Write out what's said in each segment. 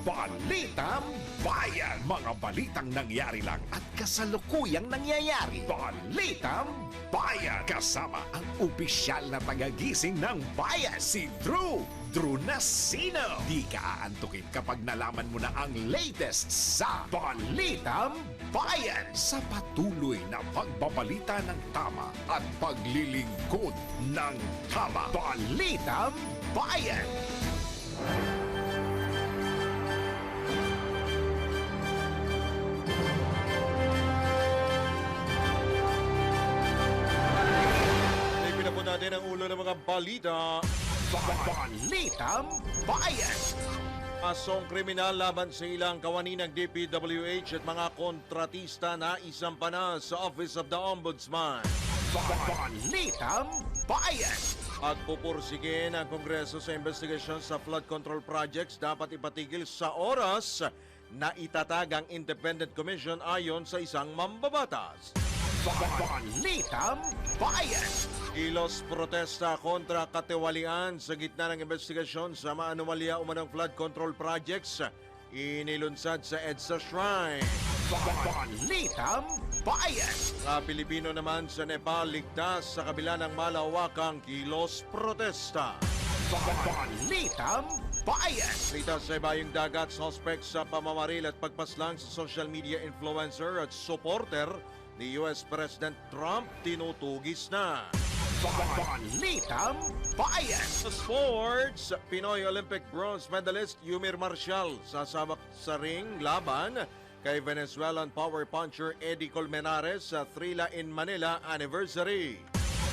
Balitang Bayan. Mga balitang nangyari lang at kasalukuyang nangyayari. Balitang Bayan. Kasama ang opisyal na tagagising ng bayan, si Drew Nasino. Di ka aantukin kapag nalaman mo na ang latest sa Balitang Bayan. Sa patuloy na pagbabalita ng tama at paglilingkod ng tama. Balitang Bayan. Ipin na po natin ang ulo ng mga balita. Balitang Bayan. Asong kriminal laban sa ilang kawani ng DPWH at mga kontratista na isampa na sa Office of the Ombudsman. Balitang Bayan. At pupursikin ang Kongreso sa investigasyon sa flood control projects dapat ipatigil sa oras na itatag ang Independent Commission ayon sa isang mambabatas. Balitang Bayan. Kilos protesta kontra katiwalian sa gitna ng investigasyon sa maanumalya umanong flood control projects inilunsad sa EDSA Shrine. Balitang Bayan. Sa Pilipino naman sa Nepal ligtas sa kabila ng malawakang kilos protesta. Balitang Bayan. Ligtas sa ibayong dagat, suspect sa pamamaril at pagpaslang sa social media influencer at supporter ni US President Trump tinutugis na. Balitang Bayan. Sa sports, Pinoy Olympic bronze medalist Yumir Marcial sasabak sa ring laban kay Venezuelan power puncher Eddie Colmenares sa Thrilla in Manila anniversary.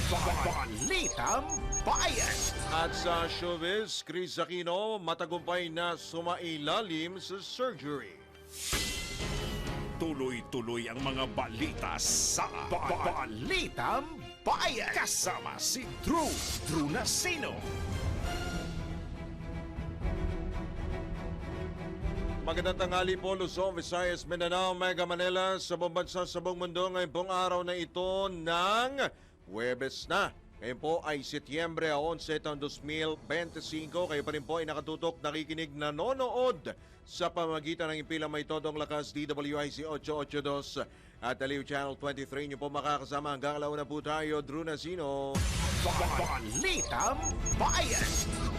Balitang Bayan. At sa showbiz, Chris Aquino matagumpay na sumailalim sa surgery. Tuloy-tuloy ang mga balita sa Balitang Bayan. Kasama si Drew Nasino. Magandang tanghali po, Luzon, Visayas, Mindanao, Mega Manila, sa buong bansa, sa buong mundo ngayong pong araw na ito ng Huwebes na. Ngayon po ay Setyembre 11, taong 2025. Kayo pa rin po ay nakatutok, nakikinig, nanonood sa pamagitan ng impilang may todong lakas DWIC 882 at Aliw Channel 23. Nyo po makakasama hanggang alauna po tayo, Drew Nasino. Balitang Bayan.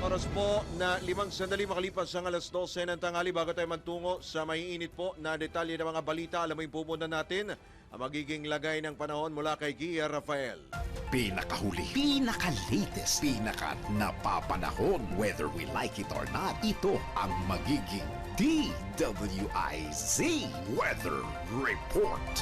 Oras po na 5 sandali makalipas ang alas 12 ng tanghali bago tayo magtungo sa maiinit po na detalye ng mga balita. Alam mo yung pupunta natin ang magiging lagay ng panahon mula kay Gia Rafael. Pinakahuli, pinaka-latest, pinaka-napapanahon. Whether we like it or not, ito ang magiging DWIZ Weather Report.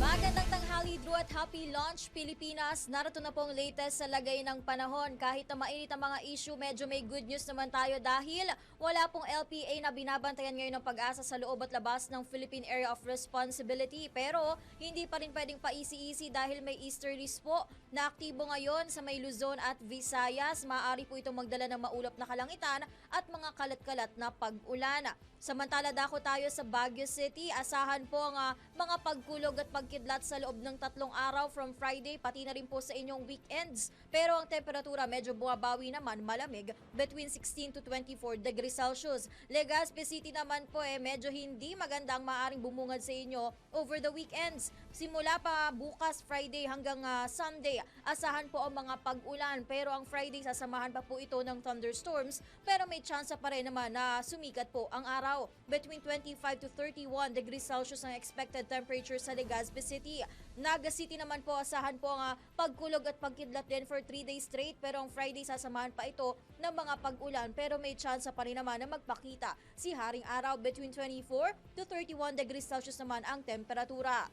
Magandang tanghali, Drew, at happy launch Pilipinas. Narito na po ang latest sa lagay ng panahon. Kahit na mainit ang mga issue, medyo may good news naman tayo dahil wala pong LPA na binabantayan ngayon ng pag-asa sa loob at labas ng Philippine Area of Responsibility. Pero hindi pa rin pwedeng pa-easy-easy dahil may easterlies po na aktibo ngayon sa may Luzon at Visayas. Maaari po itong magdala ng maulap na kalangitan at mga kalat-kalat na pag-ulan. Samantala dako tayo sa Baguio City. Asahan po ang mga pagkulog at pagkidlat sa loob ng 3 araw from Friday pati na rin po sa inyong weekends. Pero ang temperatura medyo bumabawi naman, malamig between 16 to 24 degrees Celsius. Legazpi City naman po medyo hindi maganda ang maaaring bumungad sa inyo over the weekends. Simula pa bukas Friday hanggang Sunday, asahan po ang mga pag-ulan. Pero ang Friday sasamahan pa po ito ng thunderstorms pero may chance pa rin naman na sumikat po ang araw. Between 25 to 31 degrees Celsius ang expected temperature sa Legazpi City. Naga City naman po, asahan po ang pagkulog at pagkidlat din for 3 days straight. Pero ang Friday sasamahan pa ito ng mga pag-ulan. Pero may chance pa rin naman na magpakita si Haring Araw. Between 24 to 31 degrees Celsius naman ang temperatura.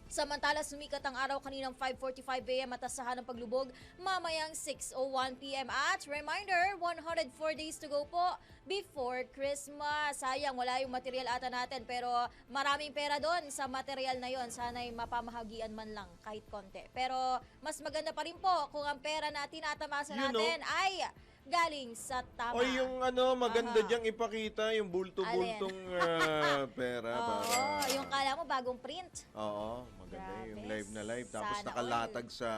Samantala, sumikat ang araw kaninang 5:45 AM at asahan ng paglubog mamayang 6:01 PM. At reminder, 104 days to go po before Christmas. Sayang, wala yung material ata natin pero maraming pera doon sa material na yon. Sana'y mapamahagian man lang kahit konti. Pero mas maganda pa rin po kung ang pera natin atamasa natin ay galing sa tama. O yung maganda diyang ipakita, yung bulto-bultong pera. Oo, yung kala mo bagong print. Oo, maganda Grabe. yung live na live. Tapos Sana nakalatag sa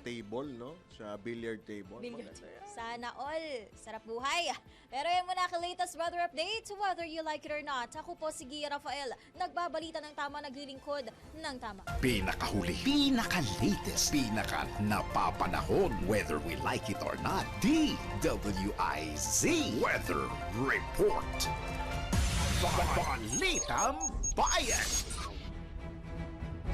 table, no? Sa billiard table. Billiard. Maganda yan. Sana all. Sarap buhay. Pero yan muna pinaka-latest weather update, whether you like it or not. Ako po si Gia Rafael, nagbabalita ng tama, naglilingkod ng tama. Pinakahuli, pinaka-latest, pinaka-napapanahon, whether we like it or not. DWIZ Weather Report. Balitang Bayan.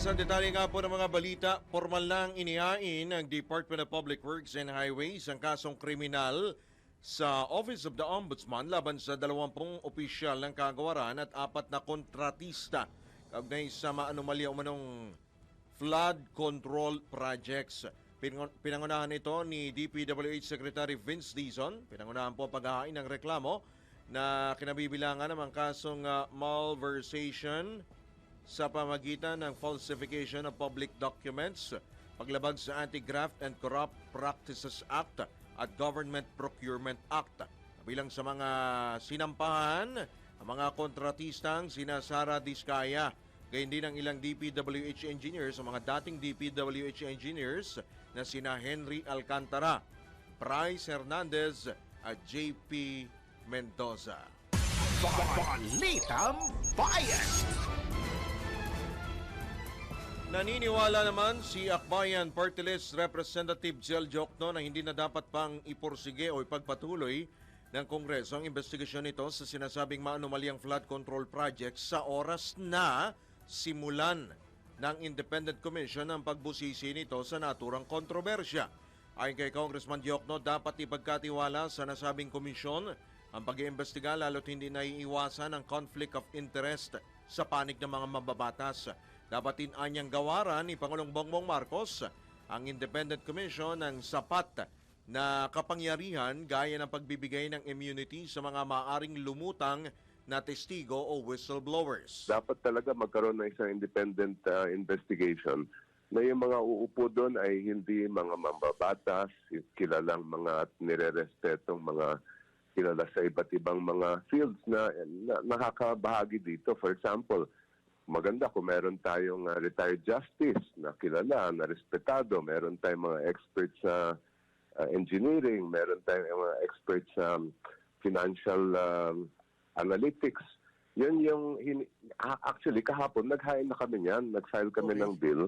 Sa detalye nga po ng mga balita, formal lang inihain ng Department of Public Works and Highways ang kasong kriminal sa Office of the Ombudsman laban sa 20 opisyal ng kagawaran at 4 na kontratista kaugnay sa maanomalya umanong flood control projects. Pinangunahan ito ni DPWH Secretary Vince Dizon. Pinangunahan po paghahain ng reklamo na kinabibilangan ng kasong malversation sa pamagitan ng falsification of public documents, paglabag sa Anti-Graft and Corrupt Practices Act at Government Procurement Act. Bilang sa mga sinampahan, ang mga kontratistang sina Sara Diskaya, gayon din ang ilang DPWH engineers, ang mga dating DPWH engineers na sina Henry Alcantara, Bryce Hernandez at JP Mendoza. Balitang Bayan. Naniniwala naman si Akbayan Party List Representative Jel Jokno na hindi na dapat pang iporsige o ipagpatuloy ng Kongreso ang investigasyon nito sa sinasabing maanomaliang flood control project sa oras na simulan ng Independent Commission ang pagbusisi nito sa naturang kontrobersya. Ayon kay Congressman Jokno, dapat ipagkatiwala sa nasabing komisyon ang pag-iimbestiga lalo't hindi naiiwasan ang conflict of interest sa panig ng mga mababatas. Dapat anyang gawaran ni Pangulong Bongbong Marcos ang Independent Commission ng sapat na kapangyarihan gaya ng pagbibigay ng immunity sa mga maaring lumutang na testigo o whistleblowers. Dapat talaga magkaroon ng isang independent investigation na yung mga uupo doon ay hindi mga mambabatas, kilalang mga nire-respetong mga kilala sa iba't ibang mga fields na nakakabahagi dito. For example, maganda kung meron tayong retired justice na kilala, na respetado. Meron tayong mga experts sa engineering. Meron tayong mga experts sa financial analytics. Yun yung, actually kahapon, nag-hire na kami niyan. Nag-file kami ng bill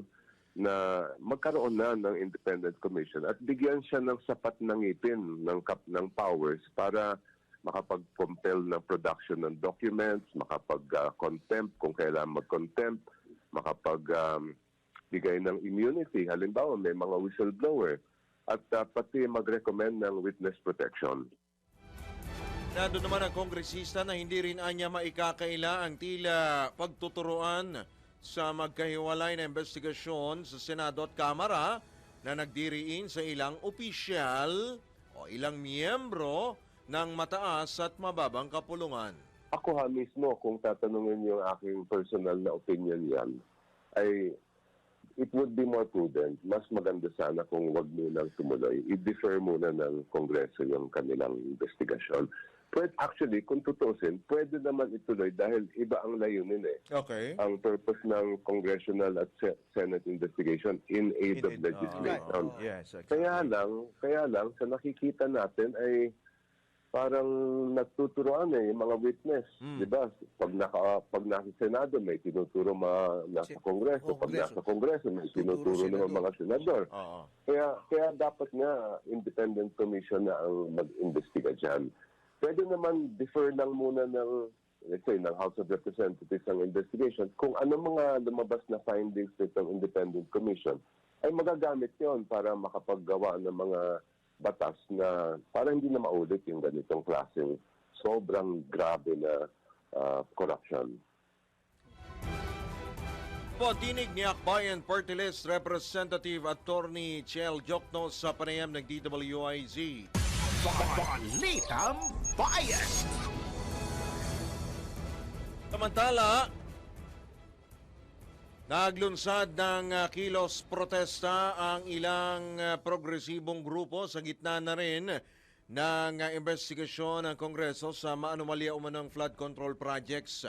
na magkaroon na ng independent commission at bigyan siya ng sapat na ngipin ng powers para makapag-compel ng production ng documents, makapag-contempt kung kailangan mag-contempt, makapag-bigay ng immunity. Halimbawa, may mga whistleblower at pati mag-recommend ng witness protection. Nandun naman ang kongresista na hindi rin anya maikakaila ang tila pagtuturuan sa magkahiwalay na investigasyon sa Senado at Kamara na nagdiriin sa ilang opisyal o ilang miyembro ng mataas at mababang kapulungan. Ako mismo, kung tatanungin yung aking personal na opinion yan, ay it would be more prudent. Mas maganda sana kung wag munang tumuloy. I-defer muna ng Kongreso yung kanilang investigasyon. But actually, kung tutusin, pwede naman ituloy dahil iba ang layunin eh. Okay. Ang purpose ng congressional at Senate investigation in aid of legislation. Yes, exactly. Kaya lang, sa nakikita natin ay parang nagtuturoan yung mga witness, di ba? Pag nasa Senado, may tinuturo nasa Kongreso. Pag nasa Kongreso, may tinuturo ng mga senador. Kaya dapat nga independent commission na ang mag-imbestiga dyan. Pwede naman defer lang muna ng, let's say, ng House of Representatives ang investigation. Kung ano mga lumabas na findings nitong independent commission, ay magagamit yon para makapaggawa ng mga batas na para hindi na maulit yung ganitong klaseng sobrang grabe na corruption. Po, tinig ni Akbayan Party List Representative Attorney Jel Jokno sa panayam ng DWIZ. Balitang Bayan. Samantala, naglunsad ng kilos protesta ang ilang progresibong grupo sa gitna na rin ng investigasyon ng Kongreso sa maanomalya umanong flood control projects.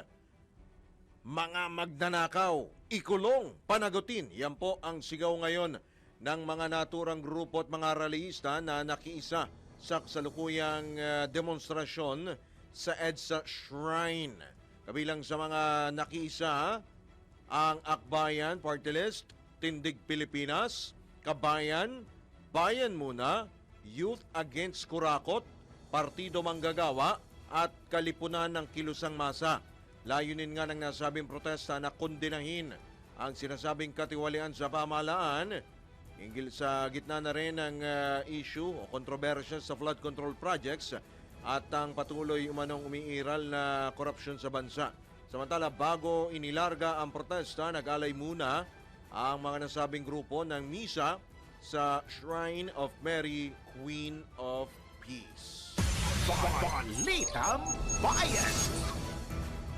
Mga magnanakaw, ikulong, panagutin. Yan po ang sigaw ngayon ng mga naturang grupo at mga rallyista na nakiisa sa kasalukuyang demonstrasyon sa EDSA Shrine. Kabilang sa mga nakiisa, ang Akbayan Party List, Tindig Pilipinas, Kabayan, Bayan Muna, Youth Against Kurakot, Partido Manggagawa at Kalipunan ng Kilusang Masa. Layunin nga ng nasabing protesta na kondenahin ang sinasabing katiwalian sa pamahalaan hinggil sa gitna na rin ng issue o kontrobersya sa flood control projects at ang patuloy umanong umiiral na korupsyon sa bansa. Samantala, bago inilarga ang protesta, nag-alay muna ang mga nasabing grupo ng misa sa Shrine of Mary, Queen of Peace. Balitang Bayan!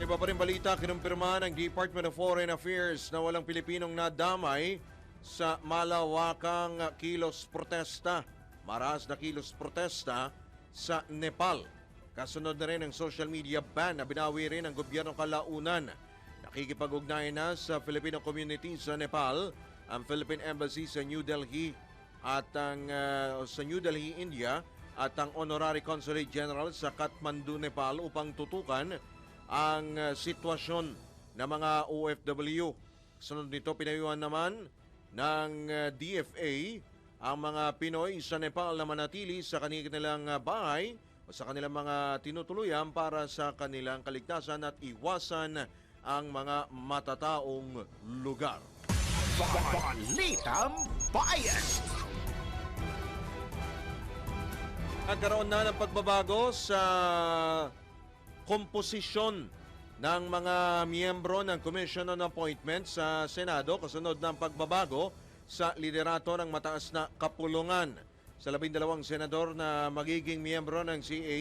Iba pa rin balita, kinumpirma ng Department of Foreign Affairs na walang Pilipinong nadamay sa malawakang kilos protesta, maras na kilos protesta sa Nepal. Kasunod na rin ang social media ban na binawi rin ng gobyerno kalaunan. Nakikipag-ugnayan na sa Filipino community sa Nepal ang Philippine Embassy sa New Delhi at sa New Delhi, India at ang Honorary Consulate General sa Kathmandu, Nepal upang tutukan ang sitwasyon ng mga OFW. Sunod nito, pinayuhan naman ng DFA ang mga Pinoy sa Nepal na manatili sa kanilang bahay o sa kanilang mga tinutuluyan para sa kanilang kaligtasan at iwasan ang mga matataong lugar. Balitang Bayan! Nagkaroon na ng pagbabago sa komposisyon ng mga miyembro ng Commission on Appointments sa Senado kasunod ng pagbabago sa liderato ng mataas na kapulungan. Sa 12 senador na magiging miyembro ng CA,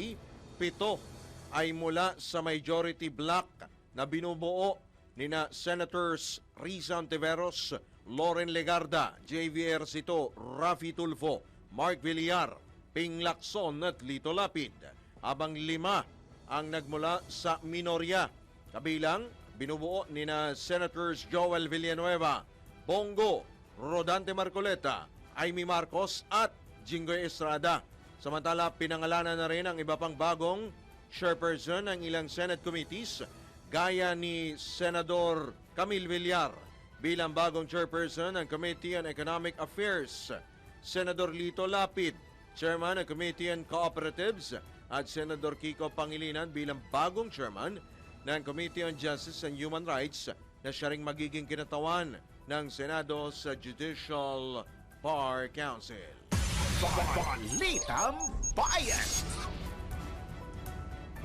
7 ay mula sa majority bloc na binubuo nina Senators Risa Ontiveros, Loren Legarda, JV Ercito, Rafi Tulfo, Mark Villar, Ping Lacson at Lito Lapid. Habang 5 ang nagmula sa minorya. Kabilang, binubuo nina Senators Joel Villanueva, Bongo, Rodante Marcoleta, Amy Marcos at Jinggoy Estrada. Samantala, pinangalanan na rin ang iba pang bagong chairperson ng ilang Senate committees gaya ni Senador Camille Villar bilang bagong chairperson ng Committee on Economic Affairs, Senador Lito Lapid, chairman ng Committee on Cooperatives, at Senador Kiko Pangilinan bilang bagong chairman ng Committee on Justice and Human Rights na siya ring magiging kinatawan ng Senado sa Judicial Bar Council. Balitang Bayan!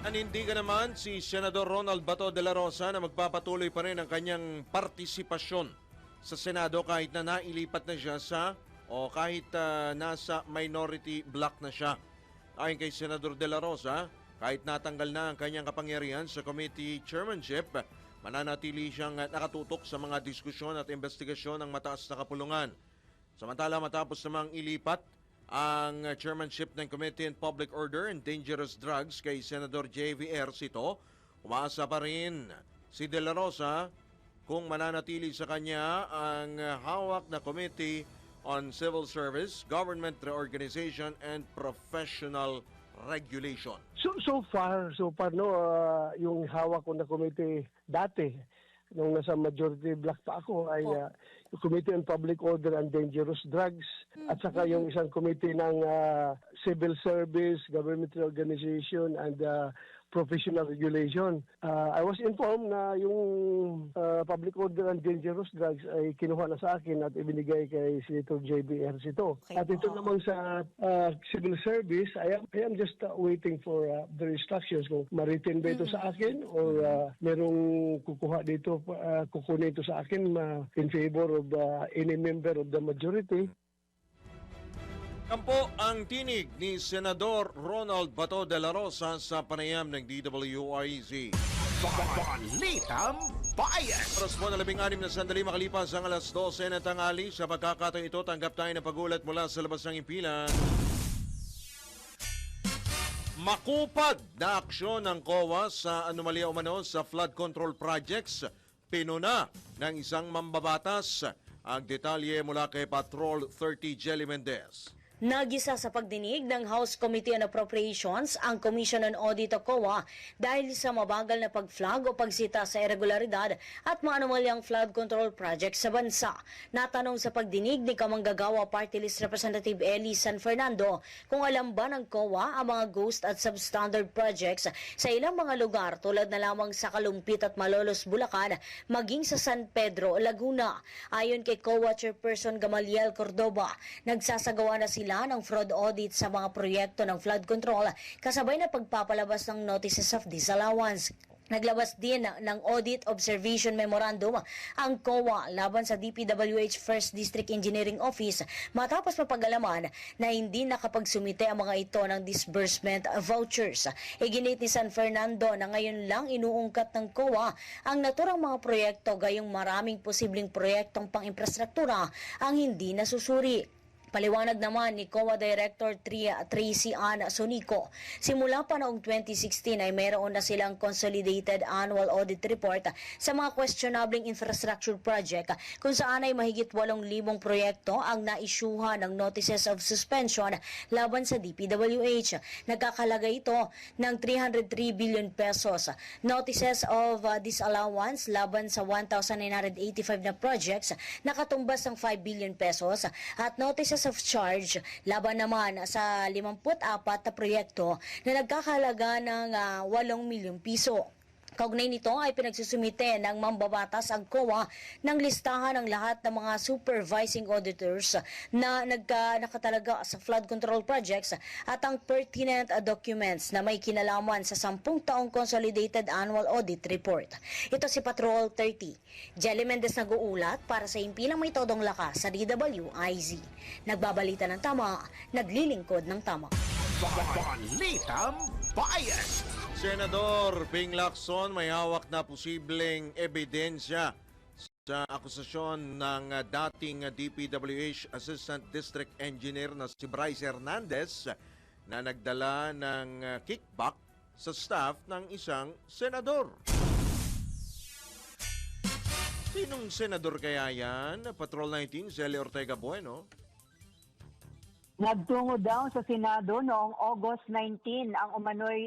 Nanindigan naman si Senador Ronald Bato de la Rosa na magpapatuloy pa rin ang kanyang partisipasyon sa Senado kahit na nailipat na siya o kahit nasa minority block na siya. Ayon kay Senador de la Rosa, kahit natanggal na ang kanyang kapangyarihan sa committee chairmanship, mananatili siyang nakatutok sa mga diskusyon at investigasyon ng mataas na kapulungan. Samantala, matapos namang ilipat ang chairmanship ng Committee on Public Order and Dangerous Drugs kay Senador J.V. Ercito, umaasa pa rin si De La Rosa kung mananatili sa kanya ang hawak na Committee on Civil Service, Government Reorganization and Professional Regulation. So far no, yung hawak ko na committee dati nung nasa majority block pa ako ay yung Committee on Public Order and Dangerous Drugs at saka yung isang committee ng Civil Service, Government Organization and Professional Regulation. I was informed na yung Public Order and Dangerous Drugs ay kinuha na sa akin at ibinigay kay Senator J.B. Ercito. Okay. At ito namang sa Civil Service, I am just waiting for the instructions kung ma-retain ba ito sa akin or merong kukuha dito, kukunin ito sa akin in favor of any member of the majority. Kampo ang tinig ni Senador Ronald Bato de la Rosa sa panayam ng DWIZ. Balitang Bayan! Oras po na 16 na sandali makalipas ang alas 12 na tanghali. Sa pagkakataon ito, tanggap tayo ng pagulat mula sa labas ng impilan. Makupad na aksyon ng COA sa anomalya umano sa flood control projects. Pinuna ng isang mambabatas. Ang detalye mula kay Patrol 30 Jelly Mendez. Nagisa sa pagdinig ng House Committee on Appropriations ang Commission on Audit o COA dahil sa mabagal na pag-flag o pagsita sa irregularidad at maanumalyang flood control project sa bansa. Natanong sa pagdinig ni Kamanggagawa Party List Representative Eli San Fernando kung alam ba ng COA ang mga ghost at substandard projects sa ilang mga lugar tulad na lamang sa Kalumpit at Malolos, Bulacan, maging sa San Pedro, Laguna. Ayon kay COA Chairperson Gamaliel Cordoba, nagsasagawa na sila ng fraud audit sa mga proyekto ng flood control kasabay na pagpapalabas ng notices of disallowance. Naglabas din ng Audit Observation Memorandum ang COA laban sa DPWH 1st District Engineering Office matapos mapag-alaman na hindi nakapagsumite ang mga ito ng disbursement vouchers. Iginit ni San Fernando na ngayon lang inuungkat ng COA ang naturang mga proyekto gayong maraming posibleng proyektong pang-infrastruktura ang hindi nasusuri. Paliwanag naman ni COA Director Tracy Ann Sonico, simula pa noong 2016 ay mayroon na silang Consolidated Annual Audit Report sa mga questionabling infrastructure project kung saan ay mahigit 8,000 proyekto ang naisyuhan ng Notices of Suspension laban sa DPWH. Nagkakalaga ito ng 303 billion pesos. Notices of Disallowance laban sa 1,985 na projects nakatumbas ng 5 billion pesos at Notices of Charge laban naman sa 54 na proyekto na nagkakahalaga ng 8 milyong piso. Kaugnay nito ay pinagsusumite ng mambabatas ang COA ng listahan ng lahat ng mga supervising auditors na nakatalaga sa flood control projects at ang pertinent documents na may kinalaman sa 10 taong Consolidated Annual Audit Report. Ito si Patrol 30. Jelly Mendez nag-uulat para sa Impilang May Todong Lakas sa DWIZ. Nagbabalita ng tama, naglilingkod ng tama. Balitang Bayan! Senador Ping Lacson may hawak na posibleng ebidensya sa akusasyon ng dating DPWH Assistant District Engineer na si Bryce Hernandez na nagdala ng kickback sa staff ng isang senador. Sinong senador kaya yan? Patrol 19, Zelly Ortega Bueno. Nagtungo daw sa Senado noong August 19 ang umano'y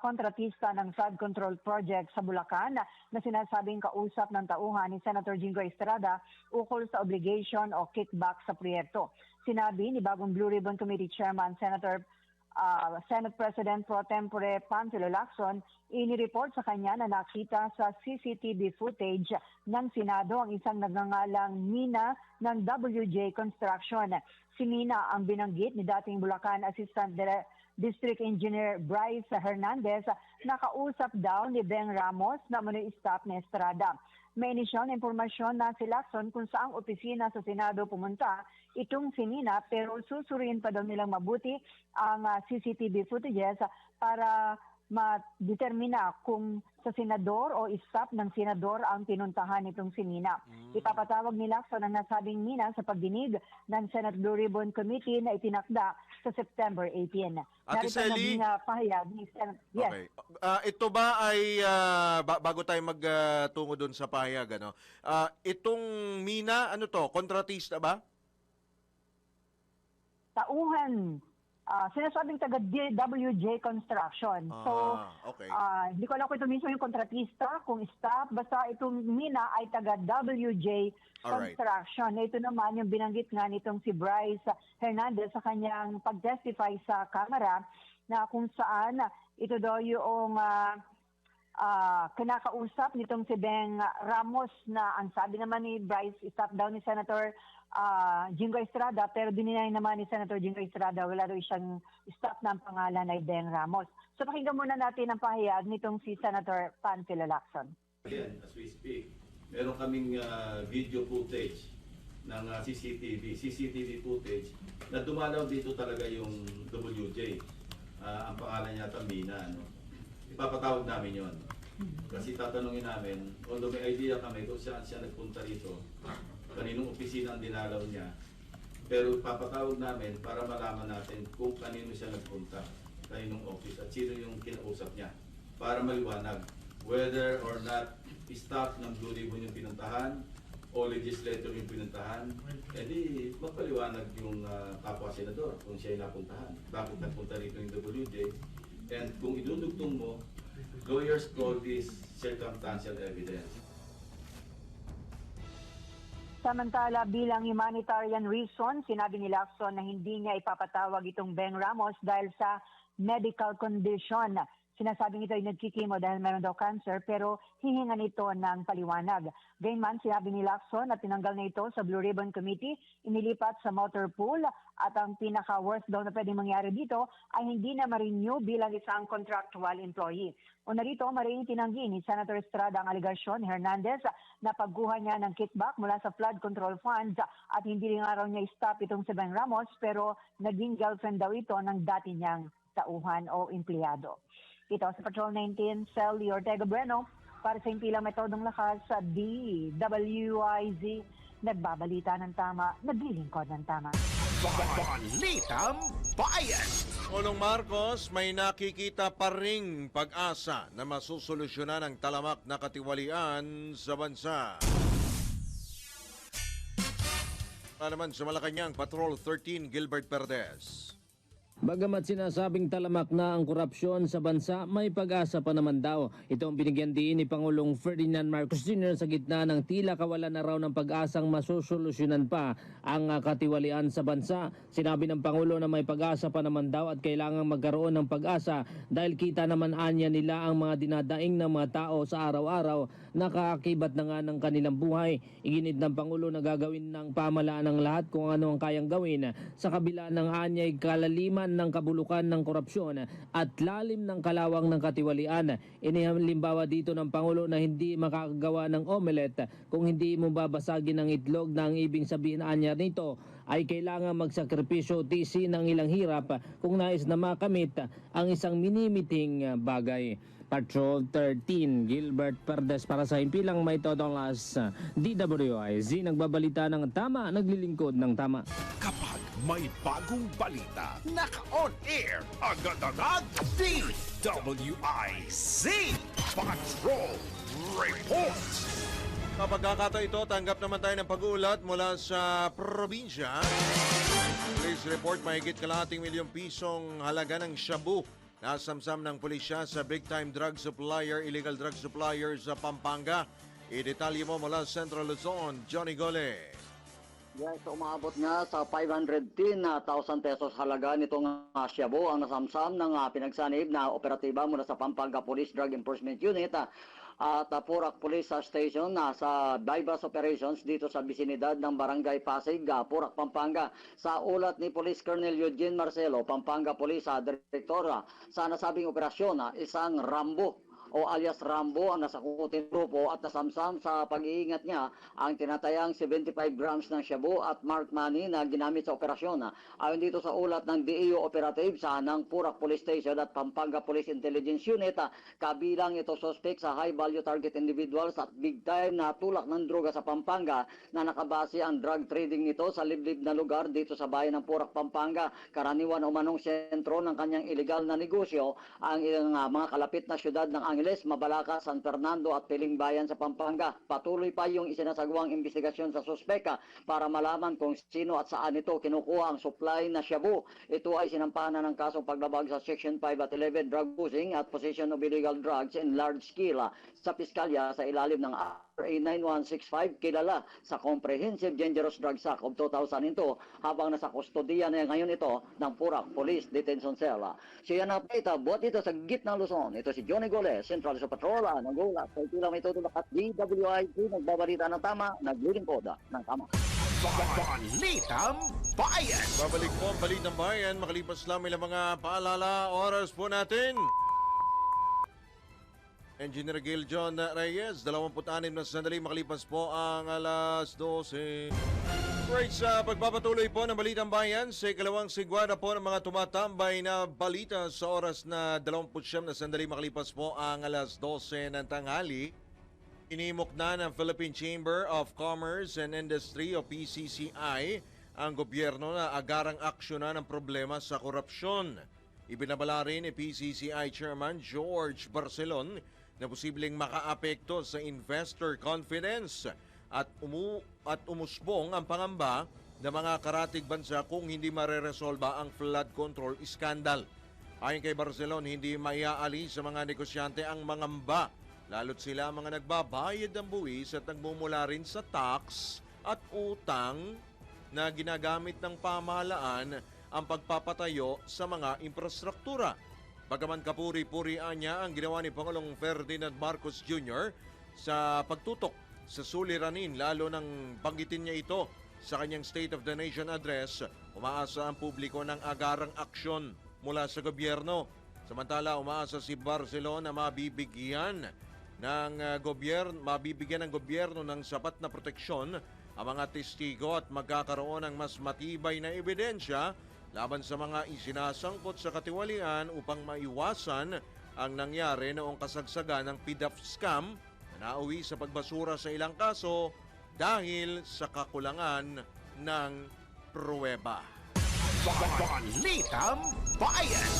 kontratista ng flood control project sa Bulacan na sinasabing kausap ng tauhan ni Senator Jingo Estrada ukol sa obligation o kickback sa proyekto. Sinabi ni bagong Blue Ribbon Committee Chairman Senate President Pro Tempore Panfilo Lacson, inireport sa kanya na nakita sa CCTV footage ng Senado ang isang nagngangalang Mina ng WJ Construction. Si Mina ang binanggit ni dating Bulacan Assistant District Engineer Bryce Hernandez na kausap daw ni Beng Ramos na umano'y staff ni Estrada. May inisyal na impormasyon na si Lacson kung saang opisina sa Senado pumunta itong si Mina pero susuriin pa daw nilang mabuti ang CCTV footages para ma-determina kung sa senador o staff ng senador ang pinuntahan nitong si Mina. Ipapatawag ni Lacson ang nasabing Mina sa pagdinig ng Senate Blue Ribbon Committee na itinakda sa September 18. Ate Sally? Pahayag ni Senate. Yes. Okay. Ito ba ay, bago tayo magtungo doon sa pahayag, itong Mina, ano to, kontratista ba? Tauhan. Sinasabing taga DWJ Construction. So, okay. Hindi ko alam kung ito mismo yung kontratista, kung staff, basta itong Mina ay taga WJ Construction. Ito naman yung binanggit nga nitong si Bryce Hernandez sa kanyang pag-testify sa camera na kung saan ito daw yung kinakausap nitong si Beng Ramos na ang sabi naman ni Bryce, staff daw ni Senator Jingo Estrada, pero dininay naman ni Senator Jingo Estrada, wala daw siyang staff ng pangalan ay Beng Ramos. So pakinggan muna natin ang pahayag nitong si Senator Panfilo Lacson. Again, as we speak, meron kaming video footage ng CCTV footage na dumalaw dito talaga yung WJ. Ang pangalan niya Mina. Ipapatawag namin yon. Kasi tatanungin namin, although may idea kami kung saan siya nagpunta rito, kaninong opisina ang dinalaw niya, pero papatawag namin para malaman natin kung kanino siya nagpunta, kaninong office at sino yung kinausap niya, para maliwanag whether or not staff ng Blue Ribbon yung pinuntahan o legislator yung pinuntahan, edi magpaliwanag yung kapwa senador kung siya ay napuntahan. Bakit nagpunta rito yung WJ? And kung idudugtong mo, lawyers call this circumstantial evidence. Samantala, bilang humanitarian reason, sinabi ni Lacson na hindi niya ipapatawag itong Beng Ramos dahil sa medical condition. Sinasabing ito ay nagkikimo dahil meron daw cancer pero hihingan ito ng paliwanag. Gayunman, sinabi ni Lacson na tinanggal na ito sa Blue Ribbon Committee, inilipat sa motor pool at ang pinaka-worst daw na pwedeng mangyari dito ay hindi na ma-renew bilang isang contractual employee. Una rito, mariing tinanggi ni Senator Estrada ang aligasyon ni Hernandez na pagguha niya ng kickback mula sa flood control funds at hindi rin araw niya i-stop itong si Beng Ramos pero naging girlfriend daw ito ng dati niyang tauhan o empleyado. Ito sa Patrol 19, Sally Ortega Bueno, para sa impilang metodong lakas sa DWIZ, nagbabalita ng tama, naglilingkod ng tama. Balitang Bayan! Pangulong Marcos, may nakikita pa ring pag-asa na masusolusyonan ang talamak na katiwalian sa bansa. Para naman sa Malacanang, Patrol 13, Gilbert Perdes. Bagamat sinasabing talamak na ang korupsyon sa bansa, may pag-asa pa naman daw. Ito ang binigyan din ni Pangulong Ferdinand Marcos Jr. sa gitna ng tila kawalan na raw ng pag-asang masusolusyonan pa ang katiwalian sa bansa. Sinabi ng Pangulo na may pag-asa pa naman daw at kailangang magkaroon ng pag-asa dahil kita naman anya nila ang mga dinadaing ng mga tao sa araw-araw na kaakibat na nga ng kanilang buhay. Iginit ng Pangulo na gagawin ng pamahalaan ng lahat kung ano ang kayang gawin sa kabila ng anyay kalaliman ng kabulukan ng korupsyon at lalim ng kalawang ng katiwalian. Inihalimbawa dito ng Pangulo na hindi makakagawa ng omelette kung hindi mo babasagin ng itlog na ang ibig sabihin anya nito ay kailangan magsakripisyo tisi ng ilang hirap kung nais na makamit ang isang minimiting bagay. Patrol 13, Gilbert Perdes para sa Himpilang May Todong Las, DWIZ, nagbabalita ng tama, naglilingkod ng tama. Kapag may bagong balita, naka-on air, agad-agad, DWIZ Patrol Report! Kapag kakataon ito, tanggap naman tayo ng pag-uulat mula sa probinsya. Police report, mahigit kalahating milyong pisong halaga ng shabu nasamsam ng pulisya sa big-time drug supplier, illegal drug supplier sa Pampanga. I-detalye mo mula Central Luzon, Johnny Gole. Yes, umabot nga sa 510,000 pesos halaga nitong shabu ang nasamsam ng pinagsanib na operatiba mula sa Pampanga Police Drug Enforcement Unit at Purak Police Station sa bypass operations dito sa bisinidad ng Barangay Pasig, Purak, Pampanga. Sa ulat ni Police Colonel Eugene Marcelo, Pampanga Police Director, sa nasabing operasyon, isang Rambo o alias Rambo ang nasakutin grupo at nasamsam sa pag-iingat niya ang tinatayang 75 grams ng shabu at marked money na ginamit sa operasyon. Ayon dito sa ulat ng DEO Operative sa ng Purak Police Station at Pampanga Police Intelligence Unit, kabilang ito suspect sa high value target individuals at big time na tulak ng droga sa Pampanga na nakabase ang drug trading nito sa liblib na lugar dito sa bayan ng Purak, Pampanga. Karaniwan umanong sentro ng kanyang illegal na negosyo ang mga kalapit na syudad ng Angeles, Mabalaca, San Fernando at Piling Bayan sa Pampanga. Patuloy pa yung isinasagawang investigasyon sa suspeka para malaman kung sino at saan ito kinukuha ang supply na shabu. Ito ay sinampahan ng kasong paglabag sa Section 5 at 11 drug pushing at possession of illegal drugs in large scale sa Piskalya sa ilalim ng RA 9165, kilala sa Comprehensive Dangerous Drugs Act of 2002, habang nasa kustodiya na ngayon ito ng Purak Police Detention Cell. Siya na pita, buhat dito sa gitna Luzon. Ito si Johnny Gole, Central sa Patrol, nagulat. Sa ilang may tutulak at DWIZ, nagbabalita ng tama, naglilingkod ng tama. Balitang Bayan! Babalik po ang Balitang Bayan, makalipas lang ilang mga paalala, oras po natin. Engineer Gil John Reyes, 26 na sandali makalipas po ang alas 12. Right, sa pagpapatuloy po ng Balitang Bayan, sa ikalawang sigwada po ng mga tumatambay na balita sa oras na 29 na sandali makalipas po ang alas 12 ng tanghali. Inimok na ng Philippine Chamber of Commerce and Industry o PCCI ang gobyerno na agarang aksyonan ng problema sa korupsyon. Ibinabala rin ni PCCI Chairman George Barcelon na posibleng makaapekto sa investor confidence at umusbong ang pangamba ng mga karatig bansa kung hindi mareresolba ang flood control scandal. Ayon kay Barcelon, hindi maiaali sa mga negosyante ang mangamba, lalo't sila ang mga nagbabayad ng buwis at nagmumula rin sa tax at utang na ginagamit ng pamahalaan ang pagpapatayo sa mga infrastruktura. Bagaman kapuri-purian niya ang ginawa ni Pangulong Ferdinand Marcos Jr. sa pagtutok sa suliranin, lalo nang banggitin niya ito sa kanyang State of the Nation address, umaasa ang publiko ng agarang aksyon mula sa gobyerno. Samantala, umaasa si Barcelona na mabibigyan ng gobyerno ng sapat na proteksyon ang mga testigo at magkakaroon ng mas matibay na ebidensya laban sa mga isinasangkot sa katiwalian upang maiwasan ang nangyari noong kasagsagan ng PDAF scam na nauwi sa pagbasura sa ilang kaso dahil sa kakulangan ng pruweba. Balitang Bayan!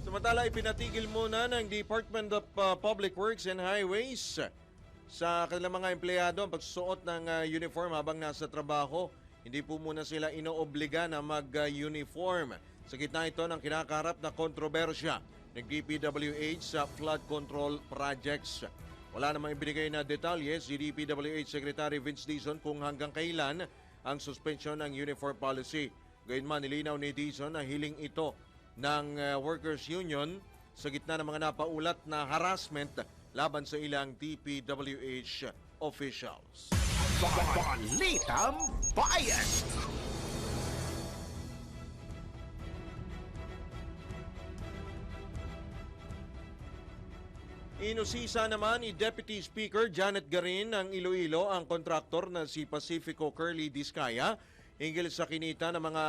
Samantala, ipinatigil muna ng Department of Public Works and Highways sa kanilang mga empleyado ang pagsusuot ng uniform habang nasa trabaho. Hindi po muna sila inoobliga na mag-uniform. Sa gitna ito ng kinakaharap na kontrobersya ng DPWH sa flood control projects. Wala namang ibinigay na detalye si DPWH Secretary Vince Dizon kung hanggang kailan ang suspension ng uniform policy. Gayunman, nilinaw ni Dizon na hiling ito ng Workers Union sa gitna ng mga napaulat na harassment laban sa ilang DPWH officials. Balitang Bayan! Inusisa naman ni Deputy Speaker Janet Garin ng Iloilo ang kontraktor na si Pacifico Curly Discaya hinggil sa kinita ng mga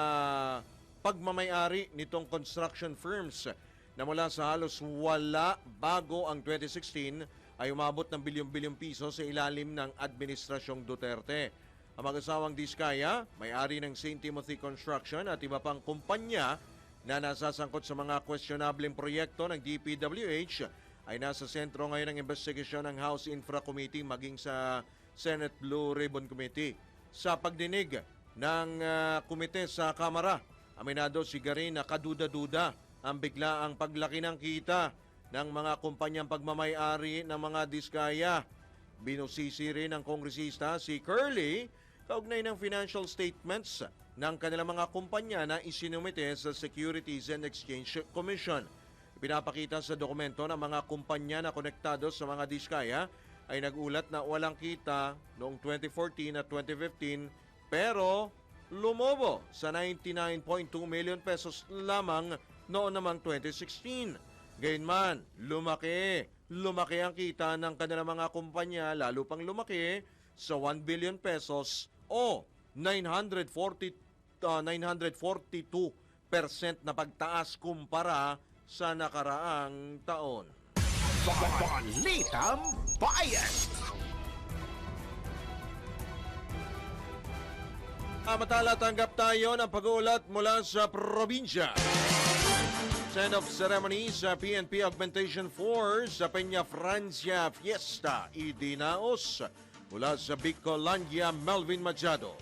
pagmamayari nitong construction firms na mula sa halos wala bago ang 2016 ay umabot ng bilyong-bilyong piso sa ilalim ng Administrasyong Duterte. Ang mag-asawang Discaya, may-ari ng St. Timothy Construction at iba pang kumpanya na nasasangkot sa mga questionableng proyekto ng DPWH ay nasa sentro ngayon ng investigasyon ng House Infra Committee maging sa Senate Blue Ribbon Committee. Sa pagdinig ng komite sa Kamara, aminado si Garin na kaduda-duda ang biglaang paglaki ng kita ng mga kumpanyang pagmamayari ng mga Discaya. Binusisi rin ng kongresista si Curly kaugnay ng financial statements ng kanilang mga kumpanya na isinumite sa Securities and Exchange Commission. Pinapakita sa dokumento ng mga kumpanya na konektado sa mga Discaya ay nagulat na walang kita noong 2014 at 2015 pero lumobo sa 99.2 million pesos lamang noon namang 2016. Gayunman, lumaki ang kita ng kanilang mga kumpanya, lalo pang lumaki sa 1 billion pesos o 942% na pagtaas kumpara sa nakaraang taon. Balitang Bayan! Samantala, tanggap tayo ng pag-uulat mula sa probinsya. Send-off ceremony sa PNP Augmentation Force sa Peña Francia Fiesta idinaos mula sa Bicolandia, Melvin Machado.